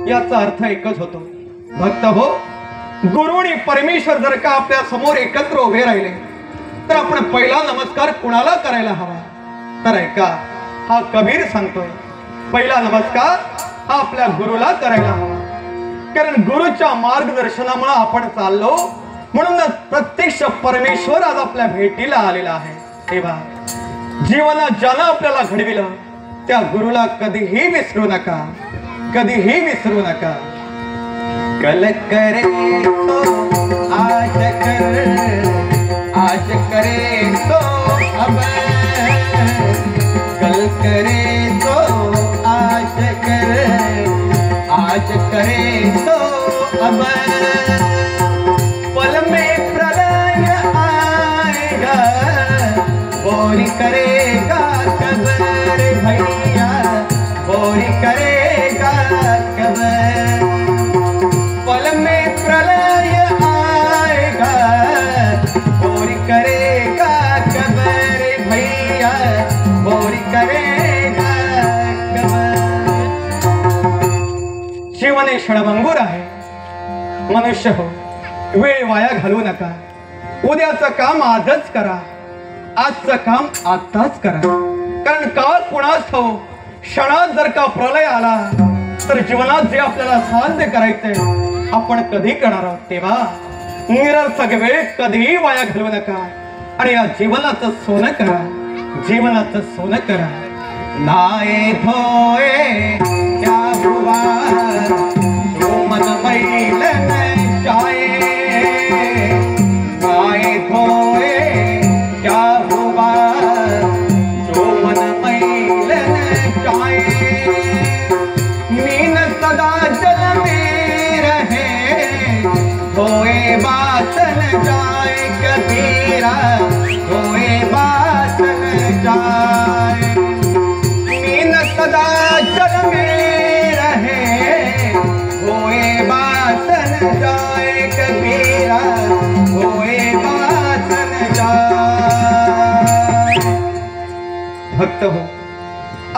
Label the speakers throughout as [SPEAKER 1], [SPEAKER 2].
[SPEAKER 1] याचा अर्थ एकच होतो भक्त हो, गुरु आणि परमेश्वर जर का आपल्या समोर एकत्र उभे राहिले तर आपण पहिला नमस्कार कुणाला करायला हवा? तर ऐका, हा कबीर सांगतोय पहिला नमस्कार हा आपल्या गुरुला करायला हवा. कारण गुरुच्या मार्गदर्शनामुळे आपण चाललो, म्हणूनच प्रत्यक्ष परमेश्वर आज आपल्या भेटीला आलेला आहे. तेव्हा जीवनात ज्यानं आपल्याला घडविलं त्या गुरुला कधीही विसरू नका, कधीही विसरू नका. कल करे तो आज कर, आज करे तो अब, कल करे तो आज कर, आज करे तो अब. पल में प्रलय आएगा, बोरी करेगा कबर भैया, बोरी करेगा कबर. पल में प्रलय आएगा, बोरी करेगा कबर भैया, बोरी करेगा कबर. जीवन हे क्षणभंगूर आहे. मनुष्य हो, वेळ वाया घालवू नका. उद्याचं काम आजच करा, आजचं काम आताच करा. कारण काळ कुणास ठाऊ, क्षणात जर का प्रलय आला तर जीवनात जे आपल्याला साध्य करायचंय आपण कधी करणार आहोत. तेव्हा निरर्थक वेळ कधीही वाया घालवू नका आणि या जीवनाचं सोनं करा, जीवनाचं सोनं करा. नाये धोए क्या हुआ, जो मन मैल न जाए, नाये धोए क्या हुआ, जो मन मैल न जाए. मीन सदा जल में रहे, धोए बात न जाए कबीरा, धोए बात न जाए. मीन सदा जल में रहे, धोए बात न जाए कबीरा, धोए बात न जाए. भक्त हो,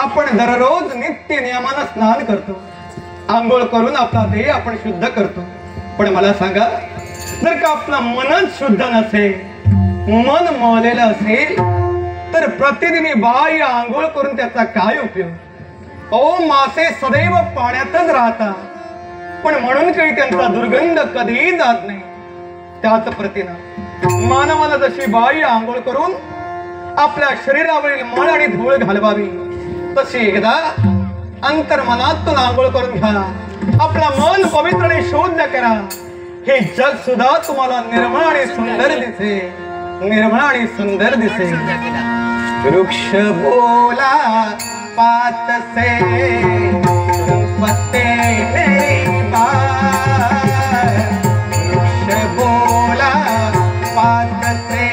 [SPEAKER 1] आपण दररोज नित्य नियमानं स्नान करतो, आंघोळ करून आपला देह आपण शुद्ध करतो. पण मला सांगा, जर का आपलं मनच शुद्ध नसेल, मन मळलेलं असेल तर प्रतिदिनी बाह्य आंघोळ करून त्याचा काय उपयोग? ओ मासे सदैव पाण्यातच राहतात पण म्हणून काही त्यांचा दुर्गंध कधीही जात नाही. त्याच प्रतिनं मानवाला जशी बाह्य आंघोळ करून आपल्या शरीरावरील मळ आणि धूळ घालवावी, तशी एकदा अंतर्मनातून आंघोळ करून घ्या. आपला मन पवित्र आणि शुद्ध करा. हे जग सुद्धा तुम्हाला निर्मळ आणि सुंदर दिसेल, निर्मळ आणि सुंदर दिसेल. वृक्ष बोला पात से पत्ते मेरी बात, वृक्ष बोला पात से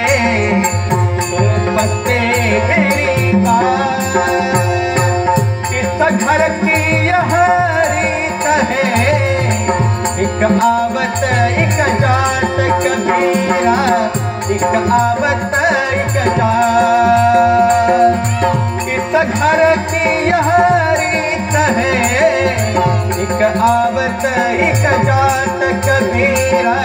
[SPEAKER 1] पत्ते मेरी बात. इस घर की यह रीत है, एक आवत एक जात कबीरा, एक आवत एक जात. इस घर की यह रीत है, एक आवत एक जात कबीरा,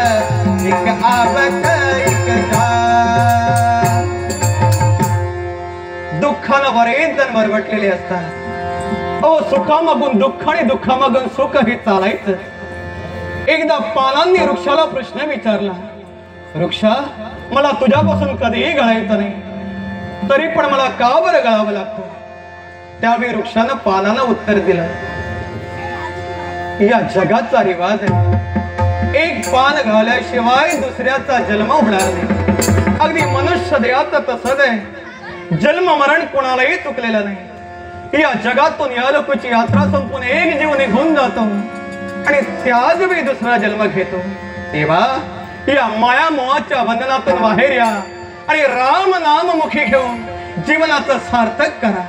[SPEAKER 1] एक आवत एक जात. दुःखानं बरेच जण भरवटलेले असतात. ओ सुखामागून दुःख आणि दुःखामागून सुख हे चालायचं. एकदा पानांनी वृक्षाला प्रश्न विचारला, वृक्षा मला तुझ्यापासून कधीही गळायचं नाही, तरी पण मला का बरं गळावं लागतं? त्यावेळी वृक्षानं पानाला उत्तर दिलं, या जगाचा रिवाज आहे, एक पान घाल्याशिवाय दुसऱ्याचा जन्म होणार नाही. अगदी मनुष्य देहाचं तसंच आहे, जन्म मरण कोणालाही चुकलेलं नाही. या जगातून या लोकांची यात्रा संपून एक जीव निघून जातो आणि त्याच वेळी दुसरा जन्म घेतो. तेव्हा या माया मोहाच्या बंधनातून बाहेर या आणि राम नाम मुखी घेऊन जीवनाचं सार्थक करा.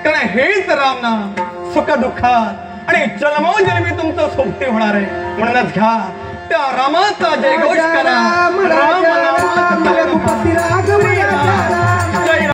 [SPEAKER 1] कारण हेच राम नाम सुख दुःखात आणि जन्मोजन्मी तुमचं सोबती होणार आहे. म्हणूनच घ्या त्या रामाचा जयघोष करा. राम नामाचा